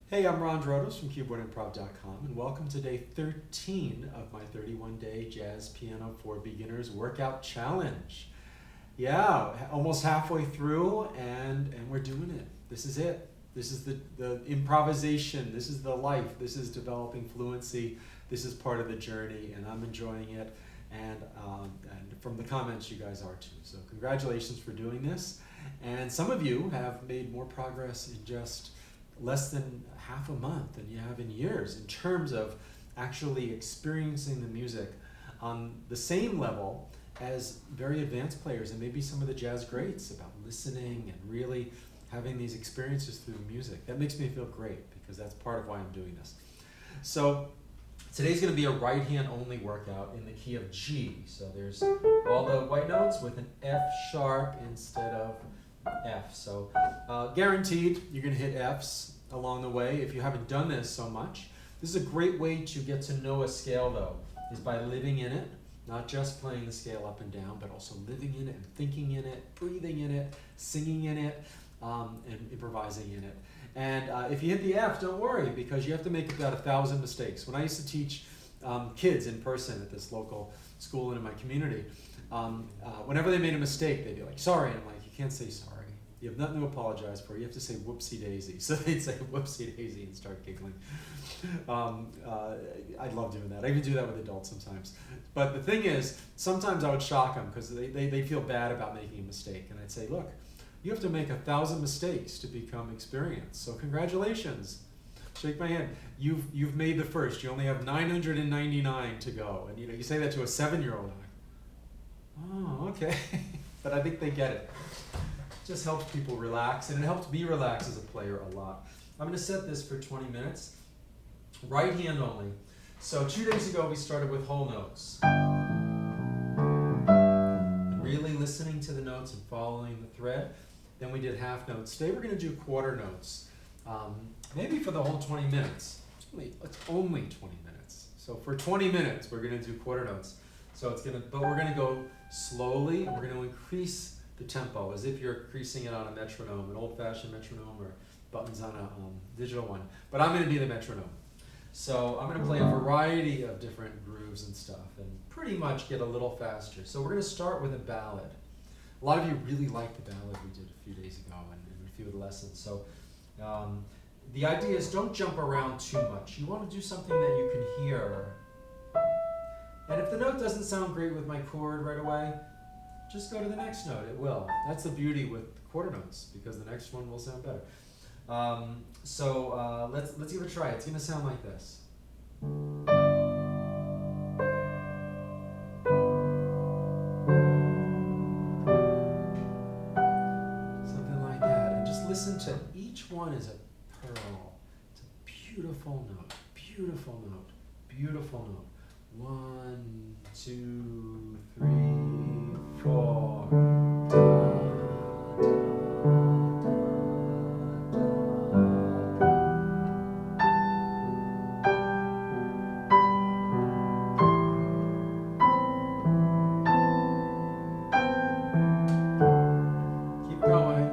Hey, I'm Ron Drotos from KeyboardImprov.com, and welcome to day 13 of my 31-day Jazz Piano for Beginners Workout Challenge. Yeah, almost halfway through, and we're doing it. This is it. This is the improvisation. This is the life. This is developing fluency. This is part of the journey, and I'm enjoying it. And from the comments, you guys are too. So congratulations for doing this. And some of you have made more progress in just less than half a month than you have in years in terms of actually experiencing the music on the same level as very advanced players and maybe some of the jazz greats, about listening and really having these experiences through music. That makes me feel great because that's part of why I'm doing this. So today's going to be a right hand only workout in the key of G. So there's all the white notes with an F sharp instead of F. So guaranteed you're going to hit Fs along the way if you haven't done this so much. This is a great way to get to know a scale though, is by living in it, not just playing the scale up and down, but also living in it and thinking in it, breathing in it, singing in it, and improvising in it. And if you hit the F, don't worry, because you have to make about 1,000 mistakes. When I used to teach kids in person at this local school and in my community, whenever they made a mistake, they'd be like, sorry. And I'm like, you can't say sorry. You have nothing to apologize for. You have to say whoopsie daisy. So they'd say whoopsie daisy and start giggling. I love doing that. I even do that with adults sometimes. But the thing is, sometimes I would shock them because they feel bad about making a mistake. And I'd say, look, you have to make 1,000 mistakes to become experienced. So congratulations. Shake my hand. You've made the first. You only have 999 to go. And you say that to a 7-year-old. Oh, okay. But I think they get it. It just helps people relax, and it helps me relax as a player a lot. I'm going to set this for 20 minutes. Right hand only. So 2 days ago we started with whole notes. Really listening to the notes and following the thread. Then we did half notes. Today we're going to do quarter notes. Maybe for the whole 20 minutes. It's only 20 minutes. So for 20 minutes we're going to do quarter notes. So but we're going to go slowly, and we're going to increase the tempo as if you're increasing it on a metronome, an old-fashioned metronome or buttons on a digital one. But I'm going to be the metronome. So I'm going to play a variety of different grooves and stuff and pretty much get a little faster. So we're going to start with a ballad. A lot of you really liked the ballad we did a few days ago and a few of the lessons. So the idea is don't jump around too much. You want to do something that you can hear. And if the note doesn't sound great with my chord right away, just go to the next note. It will. That's the beauty with quarter notes, because the next one will sound better. Let's give it a try. It's going to sound like this. Something like that. And just listen to each one as a pearl. It's a beautiful note, beautiful note, beautiful note. 1, 2, 3, 4. Keep going.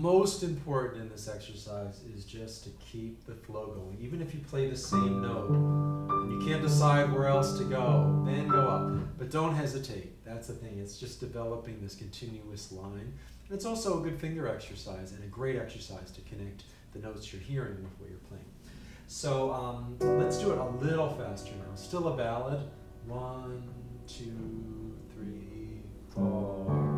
most important in this exercise is just to keep the flow going. Even if you play the same note and you can't decide where else to go, then go up. But don't hesitate. That's the thing. It's just developing this continuous line. And it's also a good finger exercise and a great exercise to connect the notes you're hearing with what you're playing. So let's do it a little faster now. Still a ballad. 1, 2, 3, 4.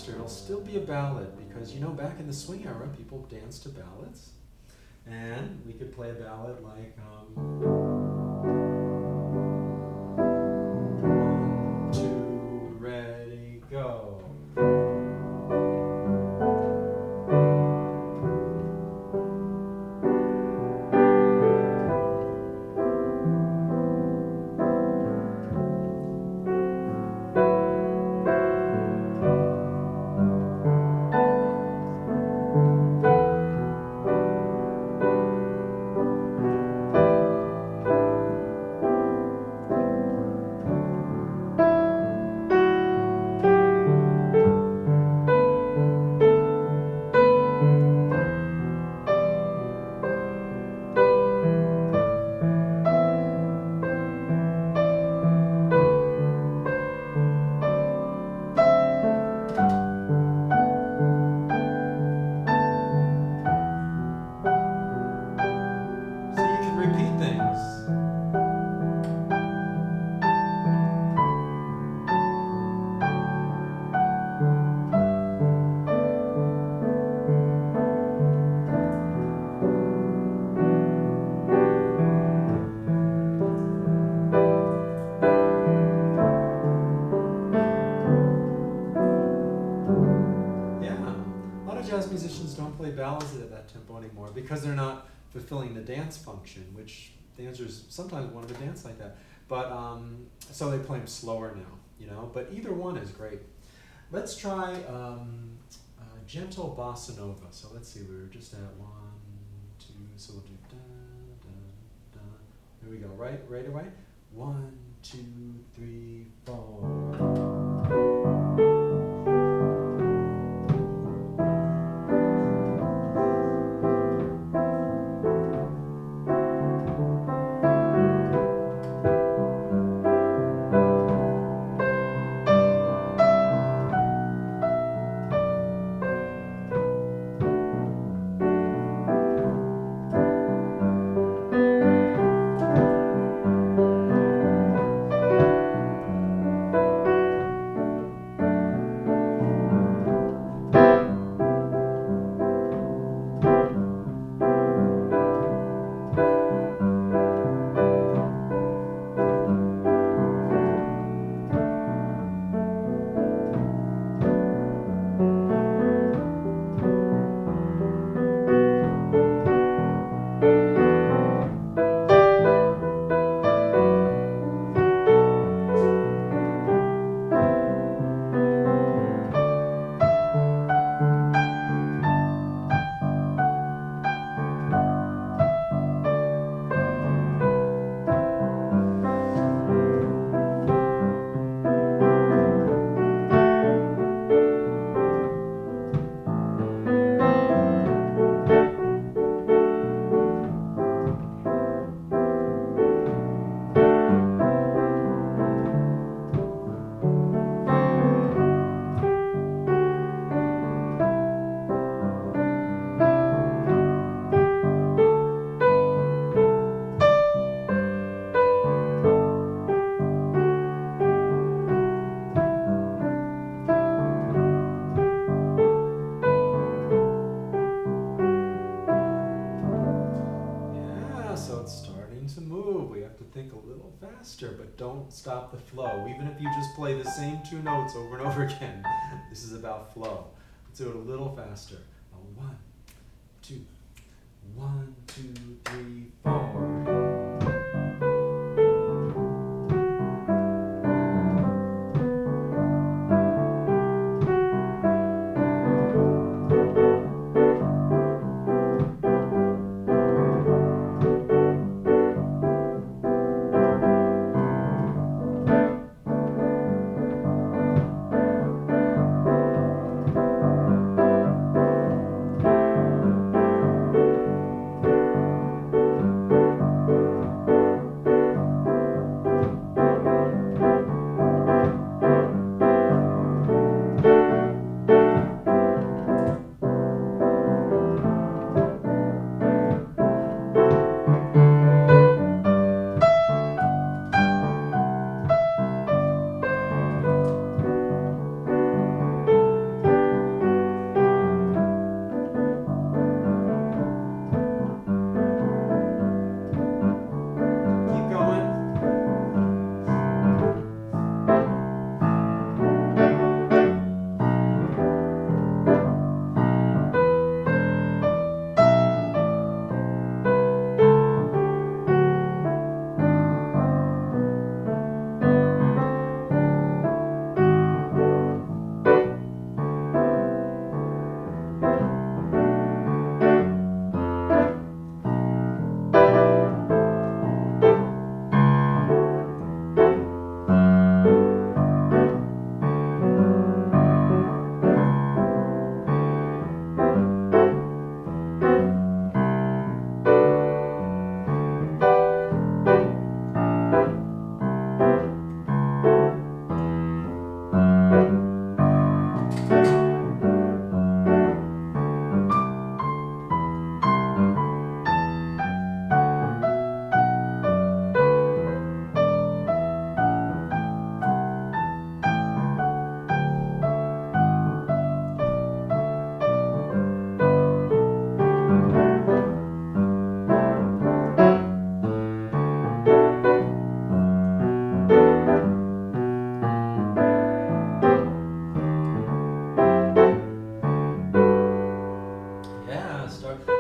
It'll still be a ballad because, you know, back in the swing era, people danced to ballads. And we could play a ballad like, 1, 2, ready, go. Musicians don't play ballads at that tempo anymore because they're not fulfilling the dance function, which dancers sometimes want to dance like that. But so they play them slower now, you know. But either one is great. Let's try gentle bossa nova. So let's see, we were just at 1, 2, so we'll do da da da. Here we go. Right away. 1, 2, 3, 4. faster, but don't stop the flow. Even if you just play the same two notes over and over again, this is about flow. Let's do it a little faster. 1, 2, 1, 2, 3, 4.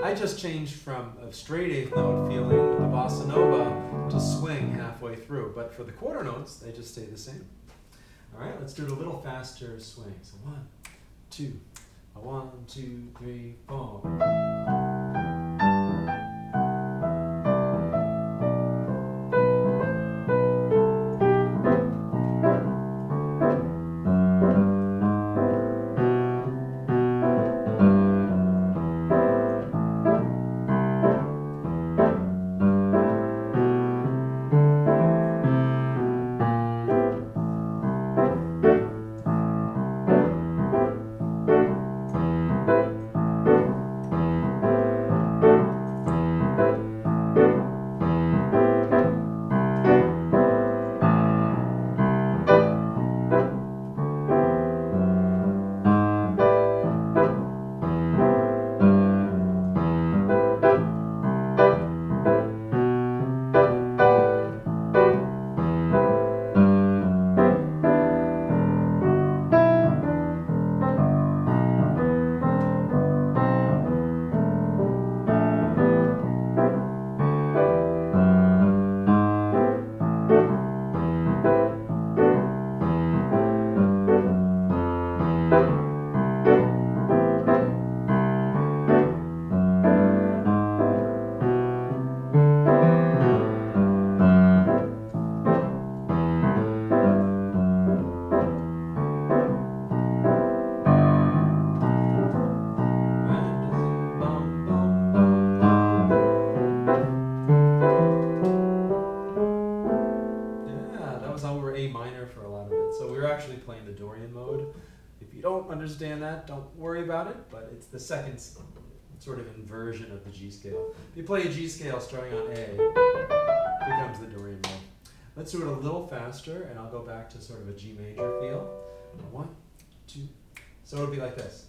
I just changed from a straight eighth note feeling with the bossa nova to swing halfway through. But for the quarter notes, they just stay the same. All right, let's do it a little faster swing. So 1, 2, 1, 2, 3, 4. Playing the Dorian mode. If you don't understand that, don't worry about it, but it's the second sort of inversion of the G scale. If you play a G scale starting on A, it becomes the Dorian mode. Let's do it a little faster, and I'll go back to sort of a G major feel. 1, 2. So it'll be like this.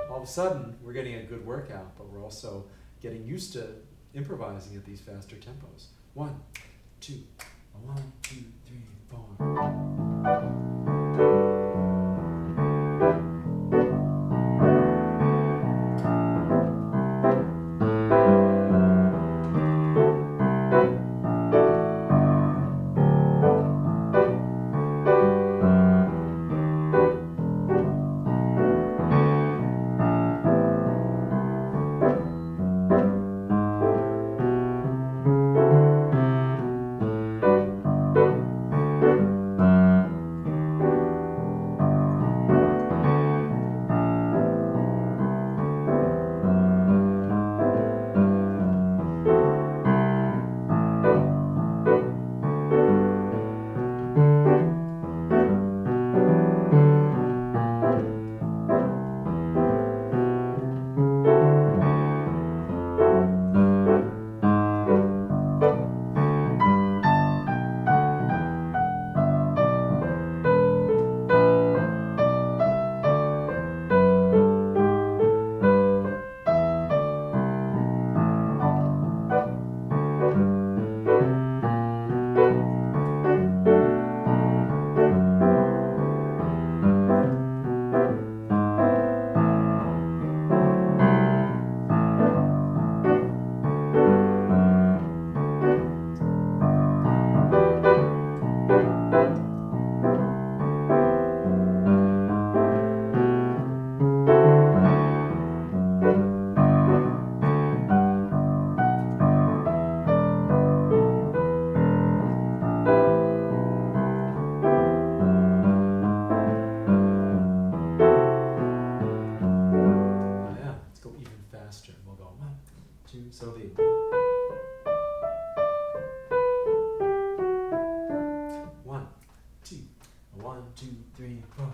All of a sudden, we're getting a good workout, but we're also getting used to improvising at these faster tempos. 1, 2, 1, 2, 3, 4. So the 1, 2, 1, 2, 3, 4.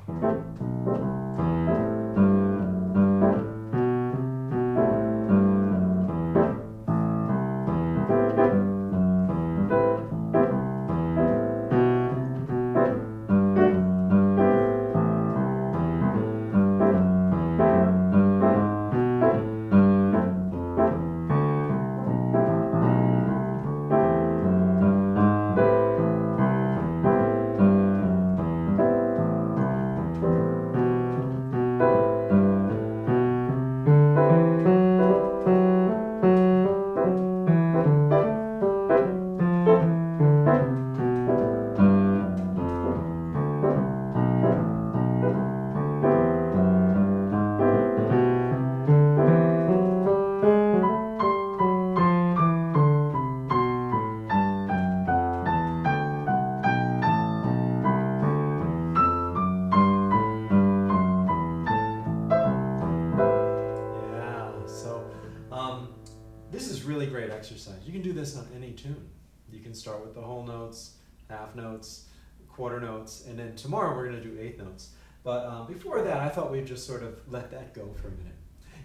This is really great exercise. You can do this on any tune. You can start with the whole notes, half notes, quarter notes, and then tomorrow we're going to do eighth notes. But before that, I thought we'd just sort of let that go for a minute.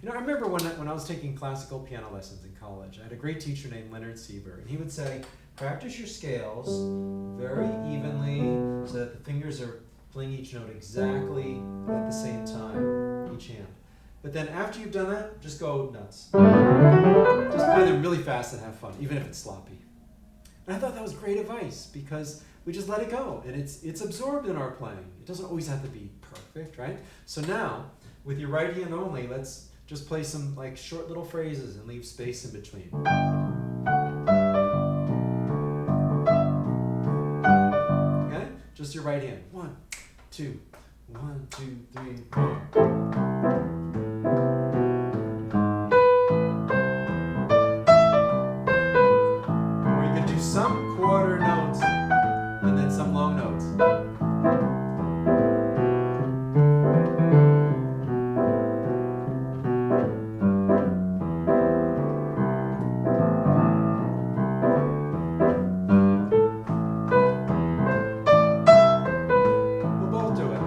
You know, I remember when I was taking classical piano lessons in college, I had a great teacher named Leonard Seeber, and he would say, practice your scales very evenly so that the fingers are playing each note exactly at the same time, each hand. But then after you've done that, just go nuts. Just play them really fast and have fun, even if it's sloppy. And I thought that was great advice because we just let it go and it's absorbed in our playing. It doesn't always have to be perfect, right? So now, with your right hand only, let's just play some like short little phrases and leave space in between. Okay? Just your right hand. 1, 2, 1, 2, 3, 4. Some quarter notes and then some long notes. We'll both do it.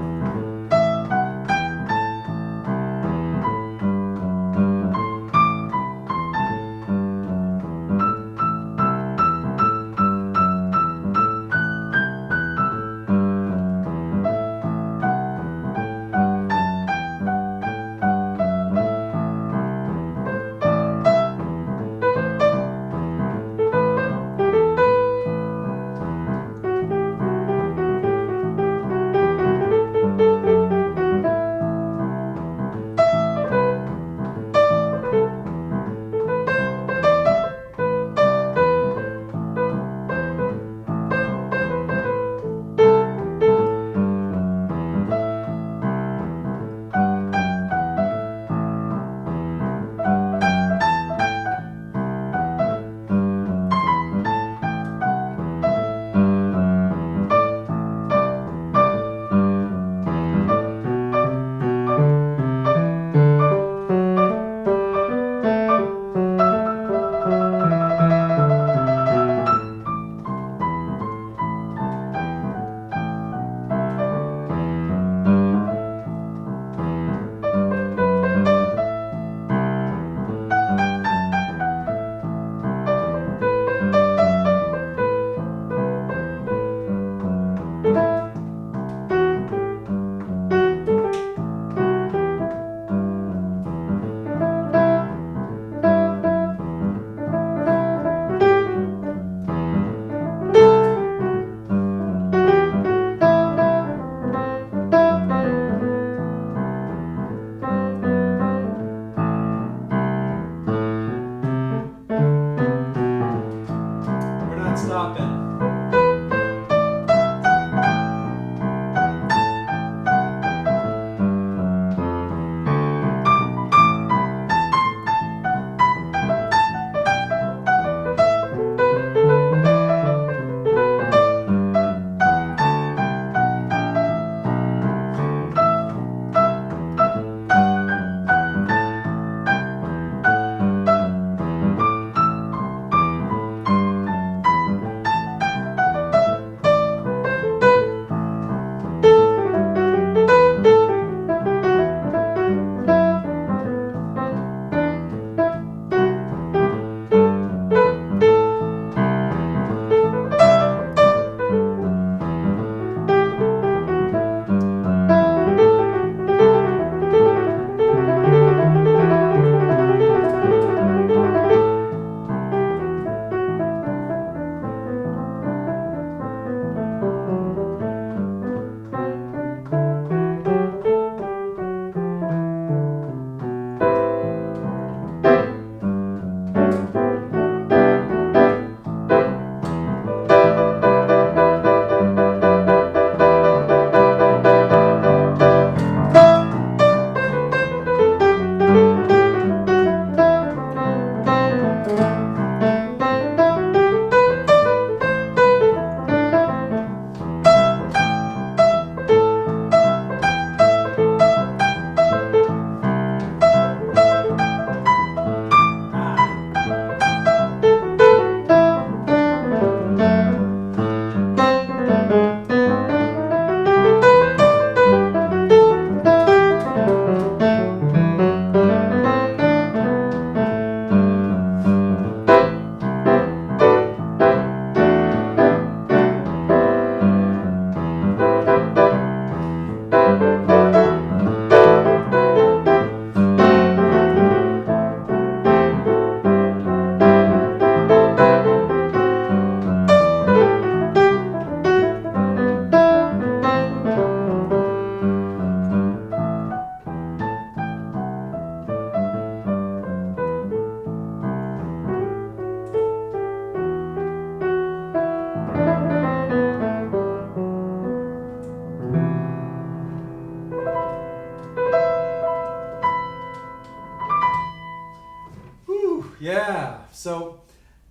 Yeah. So,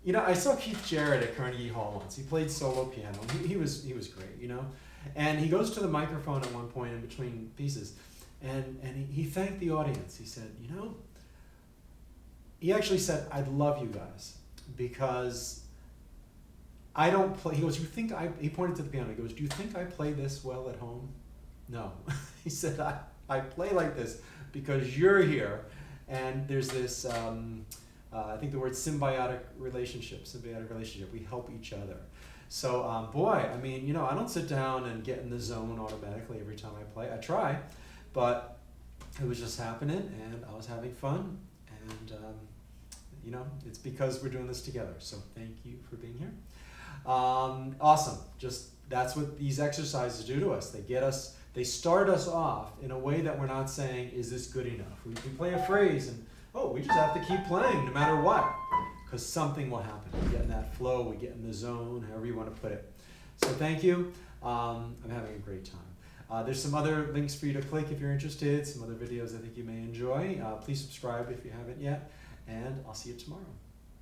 you know, I saw Keith Jarrett at Carnegie Hall once. He played solo piano. He was great, you know. And he goes to the microphone at one point in between pieces, and he thanked the audience. He said, you know, he actually said, "I love you guys because I don't play." He goes, "You think I?" He pointed to the piano. He goes, "Do you think I play this well at home?" No. He said, I play like this because you're here, and there's this. I think the word symbiotic relationship. We help each other. So, boy, I mean, you know, I don't sit down and get in the zone automatically every time I play. I try, but it was just happening, and I was having fun, and, you know, it's because we're doing this together. So thank you for being here. Awesome. Just that's what these exercises do to us. They start us off in a way that we're not saying, is this good enough? We play a phrase, and, oh, we just have to keep playing no matter what. Because something will happen. We get in that flow, we get in the zone, however you want to put it. So thank you. I'm having a great time. There's some other links for you to click if you're interested, some other videos I think you may enjoy. Please subscribe if you haven't yet, and I'll see you tomorrow.